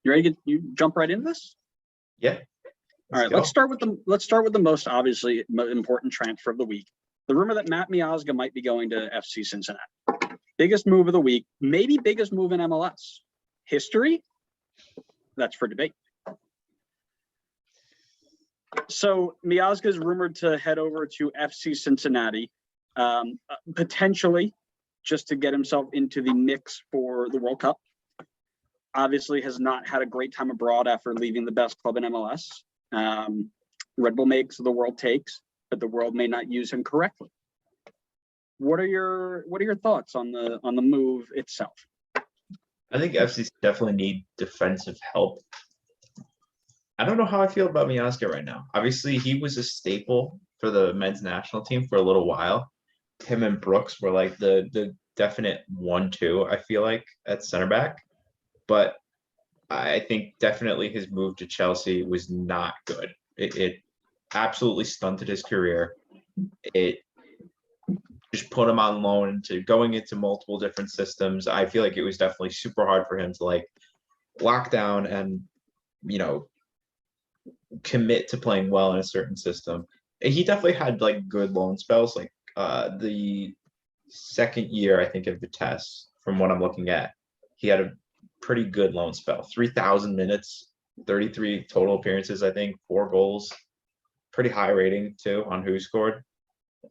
You ready to you jump right into this? Yeah. All right, let's start with the most obviously important transfer of the week. The rumor that Matt Miazga might be going to FC Cincinnati. Biggest move of the week, maybe biggest move in MLS history. That's for debate. So Miazga is rumored to head over to FC Cincinnati, potentially just to get himself into the mix for the World Cup. Obviously has not had a great time abroad after leaving the best club in MLS. Red Bull makes, the world takes, but the world may not use him correctly. What are your thoughts on the move itself? I think FC definitely need defensive help. I don't know how I feel about Miazga right now. Obviously, he was a staple for the men's national team for a little while. Him and Brooks were like the definite 1-2, I feel like, at center back. But I think definitely his move to Chelsea was not good. It absolutely stunted his career. It just put him on loan to going into multiple different systems. I feel like it was definitely super hard for him to like lock down and, you know, commit to playing well in a certain system. He definitely had like good loan spells, like the second year, I think, of Vitesse, from what I'm looking at, he had a pretty good loan spell. 3,000 minutes, 33 total appearances, I think, 4 goals, pretty high rating too on who scored.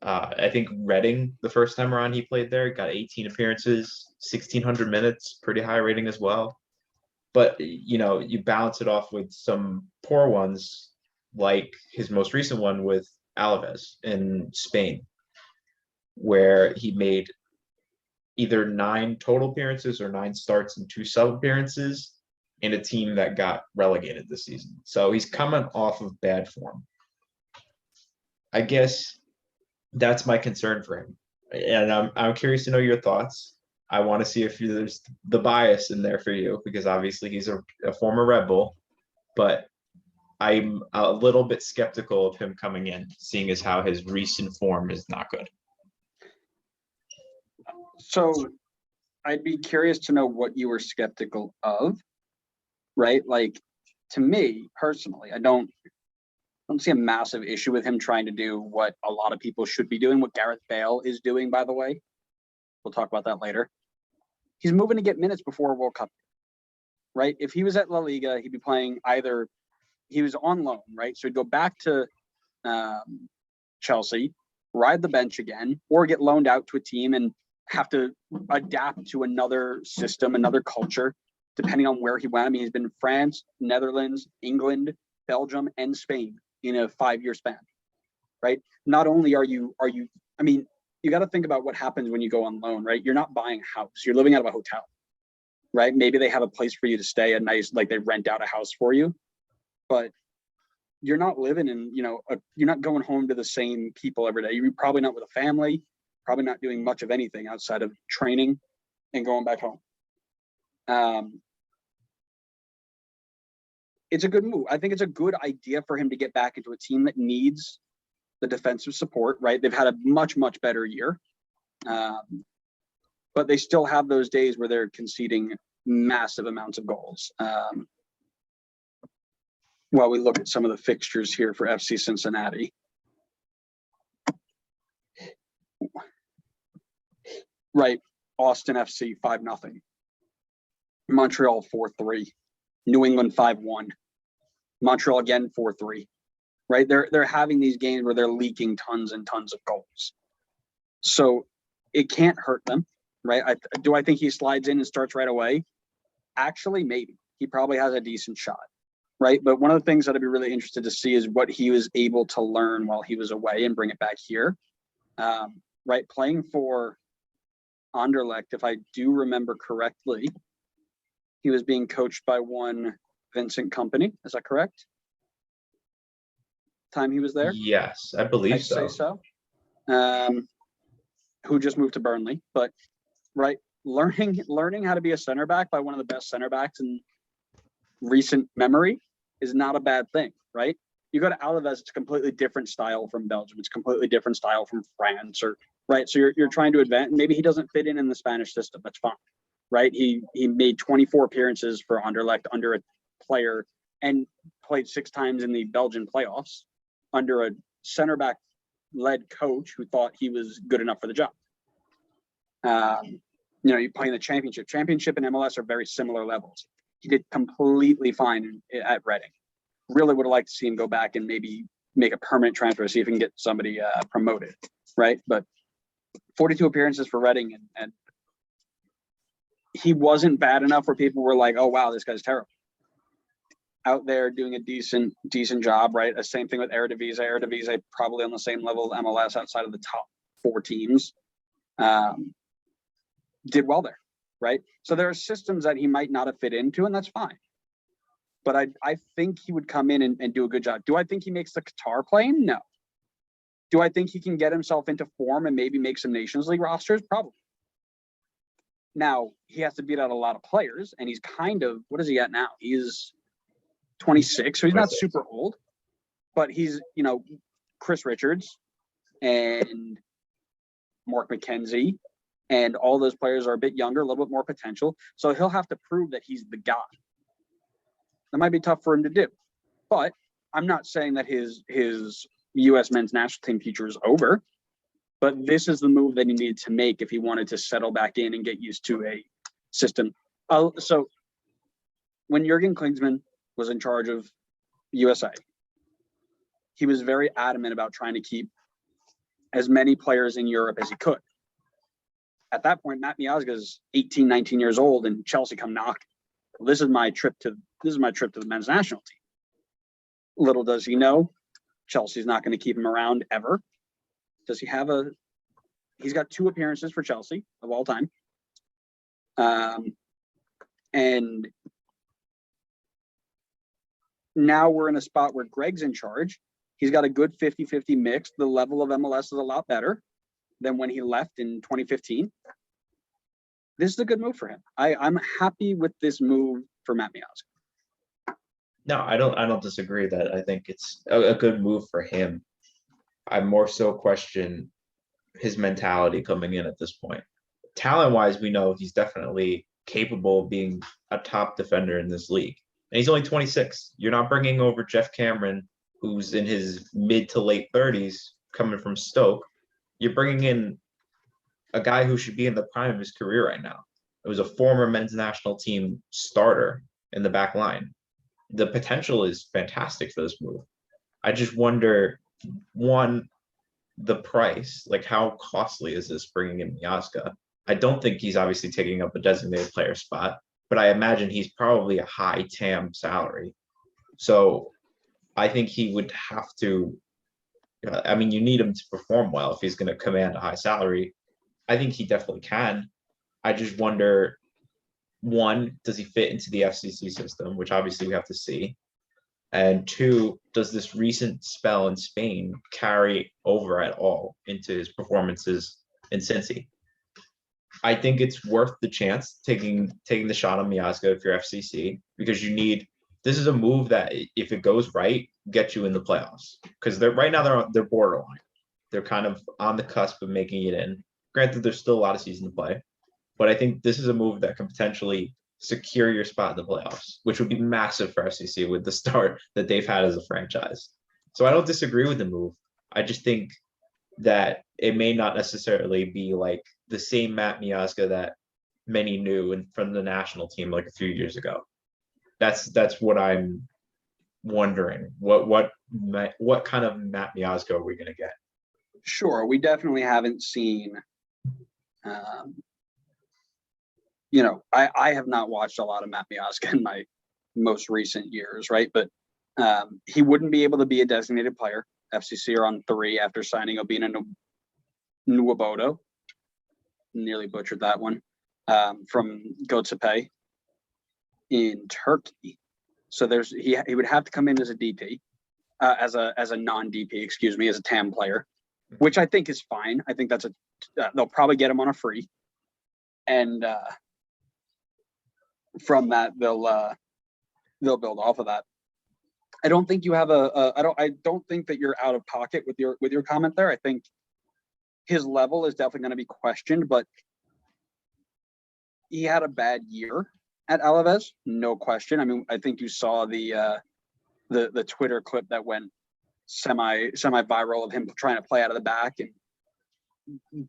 I think Reading, the first time around he played there, got 18 appearances, 1,600 minutes, pretty high rating as well. But, you know, you balance it off with some poor ones, like his most recent one with Alaves in Spain, where he made either 9 total appearances or 9 starts and 2 sub appearances in a team that got relegated this season. So he's coming off of bad form. I guess that's my concern for him. And I'm curious to know your thoughts. I want to see if there's the bias in there for you, because obviously he's a former Red Bull, but I'm a little bit skeptical of him coming in, seeing as how his recent form is not good. So I'd be curious to know what you were skeptical of, right? Like, to me personally, I don't see a massive issue with him trying to do what a lot of people should be doing, what Gareth Bale is doing, by the way. We'll talk about that later. He's moving to get minutes before a World Cup, right? If he was at La Liga, he'd be playing either, he was on loan, right? So he'd go back to Chelsea, ride the bench again, or get loaned out to a team and have to adapt to another system, another culture, depending on where he went. I mean, he's been in France, Netherlands, England, Belgium, and Spain in a 5-year span, right? Not only are you, I mean, you got to think about what happens when you go on loan, right? You're not buying a house, you're living out of a hotel, right? Maybe they have a place for you to stay, a nice, like they rent out a house for you, but you're not living in, you know, you're not going home to the same people every day. You're probably not with a family, probably not doing much of anything outside of training and going back home. It's a good move. I think it's a good idea for him to get back into a team that needs the defensive support, right? They've had a much, much better year. But they still have those days where they're conceding massive amounts of goals. While we look at some of the fixtures here for FC Cincinnati. Right, Austin FC 5-0. Montreal 4-3. New England 5-1. Montreal again 4-3. Right, they're having these games where they're leaking tons and tons of goals. So it can't hurt them, right? Do I think he slides in and starts right away? Actually, maybe. He probably has a decent shot, right? But one of the things that I'd be really interested to see is what he was able to learn while he was away and bring it back here. Right, playing for Anderlecht, if I do remember correctly, he was being coached by one Vincent Kompany. Is that correct? Time he was there? Yes, I believe so. I'd say so. Who just moved to Burnley, but right, learning how to be a center back by one of the best center backs in recent memory is not a bad thing, right? You go to Alaves, it's a completely different style from Belgium. It's a completely different style from France, or right. So you're trying to advance. Maybe he doesn't fit in the Spanish system. That's fine, right? He made 24 appearances for Anderlecht under player and played 6 times in the Belgian playoffs under a center back led coach who thought he was good enough for the job. You play in the championship. Championship and MLS are very similar levels. He did completely fine at Reading. Really would have liked to see him go back and maybe make a permanent transfer, see if he can get somebody promoted, right? But 42 appearances for Reading, and he wasn't bad enough where people were like, "Oh wow, this guy's terrible." Out there doing a decent job, right? The same thing with Eredivisie. Eredivisie probably on the same level of MLS outside of the top 4 teams. Did well there, right? So there are systems that he might not have fit into, and that's fine. But I think he would come in and do a good job. Do I think he makes the Qatar plane? No. Do I think he can get himself into form and maybe make some Nations League rosters? Probably. Now, he has to beat out a lot of players, and he's kind of, what is he at now? He's 26, so he's not super old, but he's, Chris Richards and Mark McKenzie, and all those players are a bit younger, a little bit more potential. So he'll have to prove that he's the guy. That might be tough for him to do, but I'm not saying that his U.S. men's national team future is over. But this is the move that he needed to make if he wanted to settle back in and get used to a system. So when Jurgen Klinsmann was in charge of USA, he was very adamant about trying to keep as many players in Europe as he could. At that point, Matt Miazga is 18, 19 years old, and Chelsea come knocking. Well, this is my trip to the men's national team. Little does he know, Chelsea's not going to keep him around ever. Does he have he's got 2 appearances for Chelsea of all time. And now we're in a spot where Greg's in charge. He's got a good 50-50 mix. The level of MLS is a lot better than when he left in 2015. This is a good move for him. I'm happy with this move for Matt Miazga. No, I don't disagree that I think it's a good move for him. I more so question his mentality coming in at this point. Talent-wise, we know he's definitely capable of being a top defender in this league. And he's only 26. You're not bringing over Jeff Cameron, who's in his mid to late 30s, coming from Stoke. You're bringing in a guy who should be in the prime of his career right now. It was a former men's national team starter in the back line. The potential is fantastic for this move. I just wonder, one, the price, like how costly is this bringing in Miazga? I don't think he's obviously taking up a designated player spot, but I imagine he's probably a high TAM salary. So I think he would have to, you need him to perform well if he's going to command a high salary. I think he definitely can. I just wonder, one, does he fit into the FCC system, which obviously we have to see? And 2, does this recent spell in Spain carry over at all into his performances in Cincy? I think it's worth the chance taking the shot on Miazga if you're FCC, because this is a move that, if it goes right, gets you in the playoffs. Because right now they're borderline. They're kind of on the cusp of making it in. Granted, there's still a lot of season to play, but I think this is a move that can potentially secure your spot in the playoffs, which would be massive for FCC with the start that they've had as a franchise. So I don't disagree with the move. I just think that it may not necessarily be like the same Matt Miazga that many knew and from the national team like a few years ago. That's what I'm wondering. What kind of Matt Miazga are we going to get? Sure, we definitely haven't seen. I have not watched a lot of Matt Miazga in my most recent years, right? But he wouldn't be able to be a designated player. FCC are on 3 after signing Obina Nwabodo. Nearly butchered that one. From Göztepe in Turkey. So he would have to come in as a DP, as a non-DP, excuse me, as a TAM player, which I think is fine. I think they'll probably get him on a free, and from that they'll build off of that. I don't think you have I don't think that you're out of pocket with your comment there. I think his level is definitely going to be questioned, but he had a bad year at Alaves, no question. I mean, I think you saw the Twitter clip that went semi viral of him trying to play out of the back and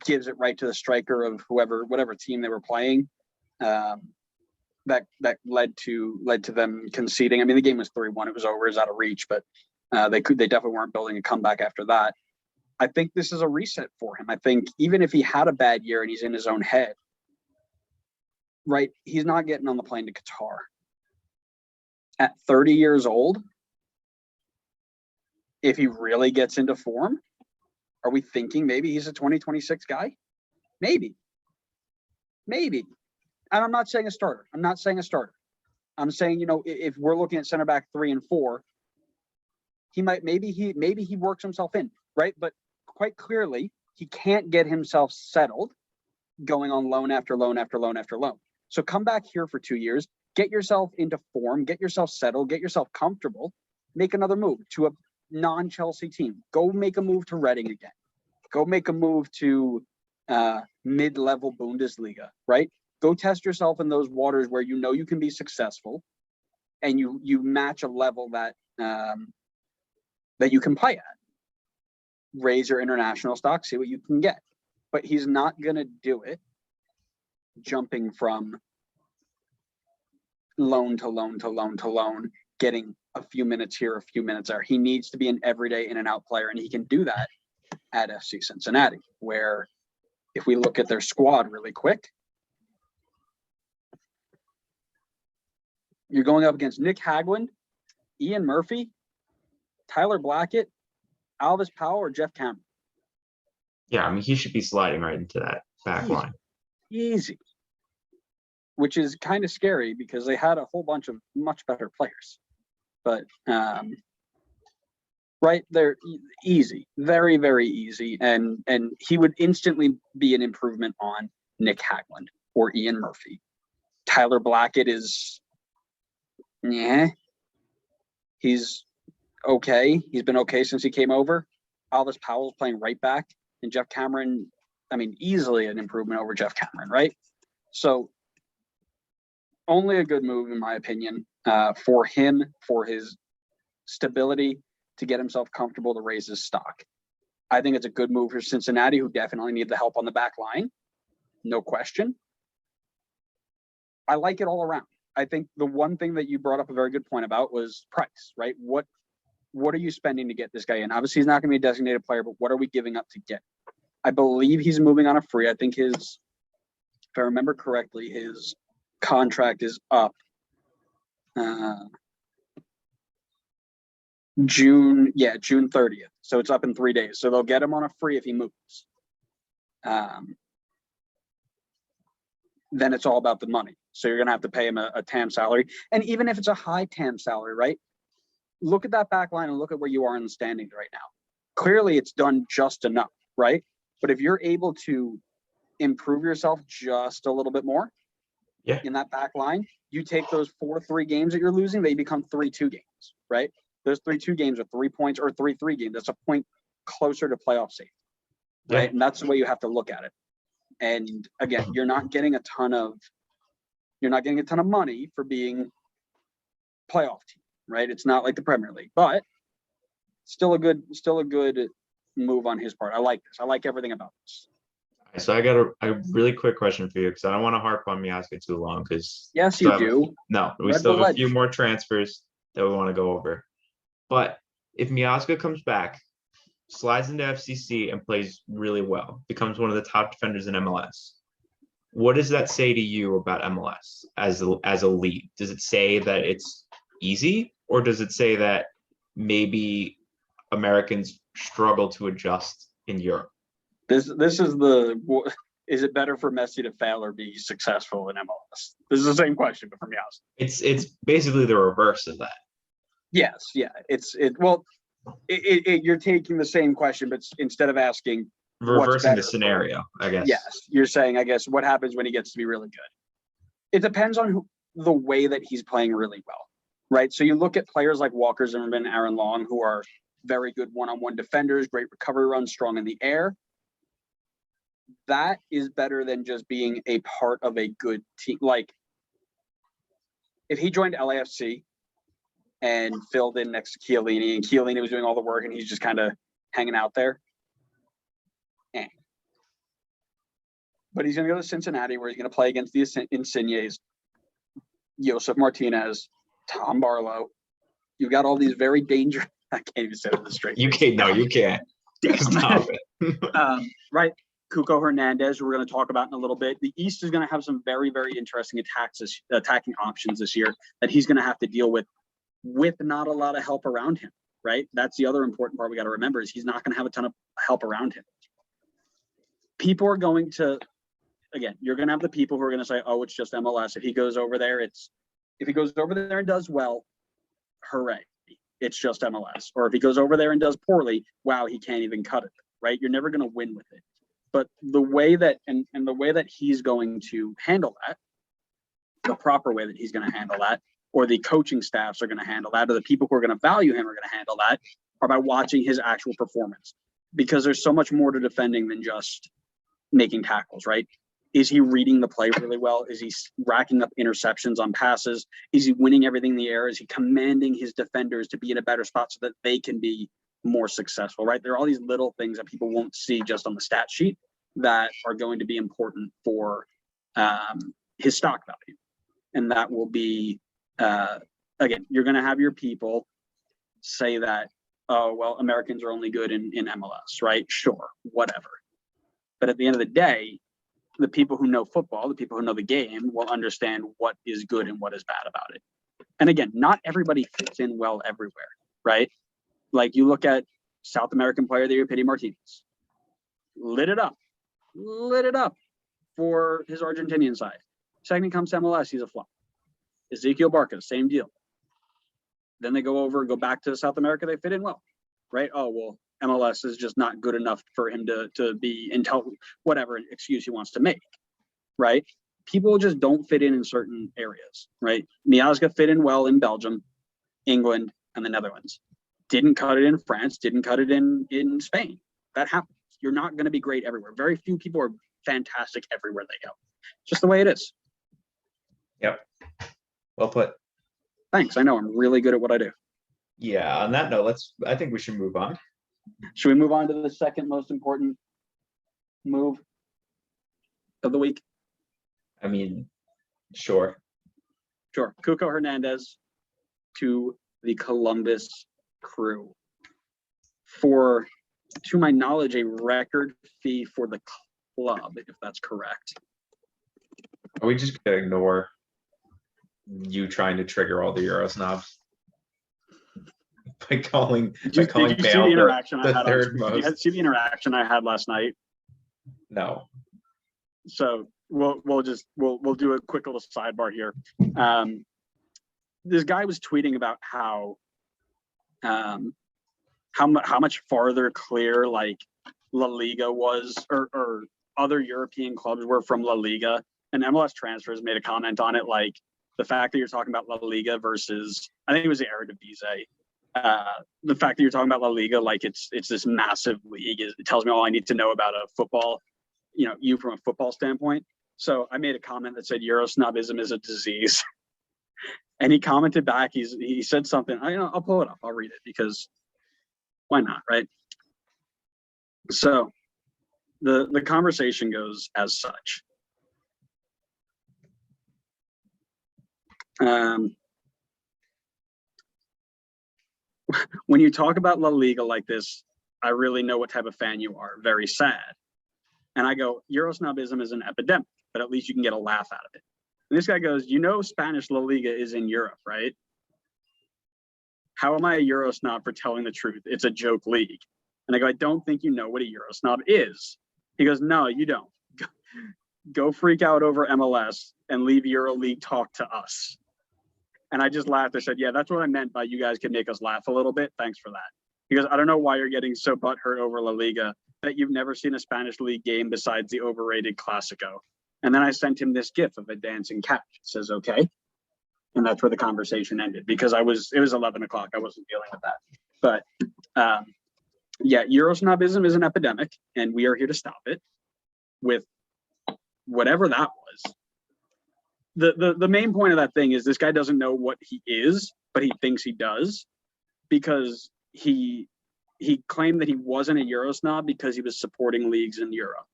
gives it right to the striker of whatever team they were playing. That led to them conceding. I mean, the game was 3-1. It was over. It was out of reach, but they definitely weren't building a comeback after that. I think this is a reset for him. I think even if he had a bad year and he's in his own head, right, he's not getting on the plane to Qatar. At 30 years old, if he really gets into form, are we thinking maybe he's a 2026 guy? Maybe. And I'm not saying a starter. I'm saying, if we're looking at center back 3 and 4, he might, maybe he works himself in, right? But quite clearly, he can't get himself settled going on loan after loan after loan after loan. So come back here for 2 years, get yourself into form, get yourself settled, get yourself comfortable, make another move to a non-Chelsea team. Go make a move to Reading again. Go make a move to mid-level Bundesliga, right? Go test yourself in those waters where you can be successful, and you match a level that you can play at. Raise your international stock, see what you can get. But he's not going to do it jumping from loan to loan to loan to loan, getting a few minutes here, a few minutes there. He needs to be an everyday in and out player, and he can do that at FC Cincinnati, where if we look at their squad really quick, you're going up against Nick Hagland, Ian Murphy, Tyler Blackett, Alvis Powell, or Jeff Cameron. Yeah, I mean, he should be sliding right into that back line. Easy. Which is kind of scary because they had a whole bunch of much better players. But, right, they're easy, very, very easy. And he would instantly be an improvement on Nick Hagland or Ian Murphy. Tyler Blackett is, he's okay. He's been okay since he came over. Alvis Powell's playing right back. And Jeff Cameron, I mean, easily an improvement over Jeff Cameron, right? So only a good move, in my opinion, for him, for his stability, to get himself comfortable, to raise his stock. I think it's a good move for Cincinnati, who definitely need the help on the back line. No question. I like it all around. I think the one thing that you brought up a very good point about was price, right? What are you spending to get this guy in? Obviously, he's not going to be a designated player, but what are we giving up to get? I believe he's moving on a free. I think if I remember correctly, his contract is up June 30th. So it's up in 3 days. So they'll get him on a free if he moves. Then it's all about the money. So you're going to have to pay him a TAM salary. And even if it's a high TAM salary, right? Look at that back line and look at where you are in the standings right now. Clearly, it's done just enough, right? But if you're able to improve yourself just a little bit more in that back line, you take those 4-3 games that you're losing, they become 3-2 games, right? Those 3-2 games are 3 points, or 3-3 games. That's a point closer to playoff safety, right? Yeah. And that's the way you have to look at it. And again, you're not getting a ton of money for being playoff team, right? It's not like the Premier League, but still a good move on his part. I like this. I like everything about this. So I got a really quick question for you, because I don't want to harp on Miazga too long, because yes, you do. We still have a few more transfers that we want to go over. But if Miazga comes back, slides into FCC and plays really well, becomes one of the top defenders in MLS, what does that say to you about MLS as a league? Does it say that it's easy, or does it say that maybe Americans struggle to adjust in Europe? This is is it better for Messi to fail or be successful in MLS? This is the same question, but from Miazga. It's basically the reverse of that. Yes, yeah. You're taking the same question, but instead of asking reversing the scenario, I guess. Yes, you're saying, I guess, what happens when he gets to be really good? It depends on the way that he's playing really well, right? So you look at players like Walker Zimmerman, Aaron Long, who are very good one-on-one defenders, great recovery runs, strong in the air. That is better than just being a part of a good team. Like, if he joined LAFC and filled in next to Chiellini, and Chiellini was doing all the work and he's just kind of hanging out there. But he's going to go to Cincinnati where he's going to play against the Insignes, Josef Martinez, Tom Barlow. You've got all these very dangerous. I can't even say it with a straight You face. can't. No, you can't. Stop it. Right. Cuco Hernandez, we're going to talk about in a little bit. The East is going to have some very, very interesting attacking options this year that he's going to have to deal with not a lot of help around him, right? That's the other important part we got to remember is he's not going to have a ton of help around him. People are going to, again, you're going to have the people who are going to say, oh, it's just MLS. If he goes over there, if he goes over there and does well, hooray, it's just MLS. Or if he goes over there and does poorly, wow, he can't even cut it, right? You're never going to win with it. But the way that, and the way that he's going to handle that, the proper way that he's going to handle that, or the coaching staffs are going to handle that, or the people who are going to value him are going to handle that, are by watching his actual performance. Because there's so much more to defending than just making tackles, right? Is he reading the play really well? Is he racking up interceptions on passes? Is he winning everything in the air? Is he commanding his defenders to be in a better spot so that they can be more successful, right? There are all these little things that people won't see just on the stat sheet that are going to be important for his stock value. And that will be, again, you're going to have your people say that, oh, well, Americans are only good in MLS, right? Sure, whatever. But at the end of the day, the people who know football, the people who know the game will understand what is good and what is bad about it. And again, not everybody fits in well everywhere, right? Like you look at South American player of the year, Pity Martinez, lit it up for his Argentinian side. Second comes to MLS, he's a flop. Ezekiel Barca, same deal. Then they go back to South America, they fit in well, right? Oh, well, MLS is just not good enough for him to be whatever excuse he wants to make, right? People just don't fit in certain areas, right? Miazga fit in well in Belgium, England, and the Netherlands. Didn't cut it in France, didn't cut it in Spain. That happens. You're not going to be great everywhere. Very few people are fantastic everywhere they go. Just the way it is. Yep. Well put. Thanks. I know I'm really good at what I do. Yeah. On that note, I think we should move on. Should we move on to the second most important move of the week? I mean, sure. Sure. Cuco Hernandez to the Columbus Crew for, to my knowledge, a record fee for the club, if that's correct. Are we just gonna ignore you trying to trigger all the Euro snobs by calling Did you see the Bale interaction the I had third on, most? Did you see the interaction I had last night? No. So we'll do a quick little sidebar here. This guy was tweeting about how much farther clear like La Liga was, or other European clubs were from La Liga, and MLS Transfers made a comment on it, like the fact that you're talking about La Liga versus, I think it was the Eredivisie. The fact that you're talking about La Liga like it's this massive league, it tells me all I need to know about a football, you from a football standpoint. So I made a comment that said Eurosnobism is a disease. And he commented back, he said something, I'll pull it up, I'll read it, because why not, right? So the conversation goes as such. When you talk about La Liga like this, I really know what type of fan you are. Very sad. And I go, Eurosnobism is an epidemic, but at least you can get a laugh out of it. And this guy goes, Spanish La Liga is in Europe, right? How am I a Eurosnob for telling the truth? It's a joke league. And I go, I don't think you know what a Eurosnob is. He goes, no, you don't. Go freak out over MLS and leave EuroLeague talk to us. And I just laughed. I said, yeah, that's what I meant by you guys can make us laugh a little bit. Thanks for that. He goes, I don't know why you're getting so butthurt over La Liga that you've never seen a Spanish league game besides the overrated Clásico. And then I sent him this gif of a dancing cat. It says, okay. And that's where the conversation ended, because it was 11 o'clock. I wasn't dealing with that. But yeah, Eurosnobism is an epidemic, and we are here to stop it with whatever that was. the main point of that thing is this guy doesn't know what he is, but he thinks he does, because he claimed that he wasn't a Euro snob because he was supporting leagues in Europe.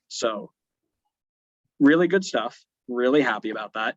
So really good stuff. Really happy about that.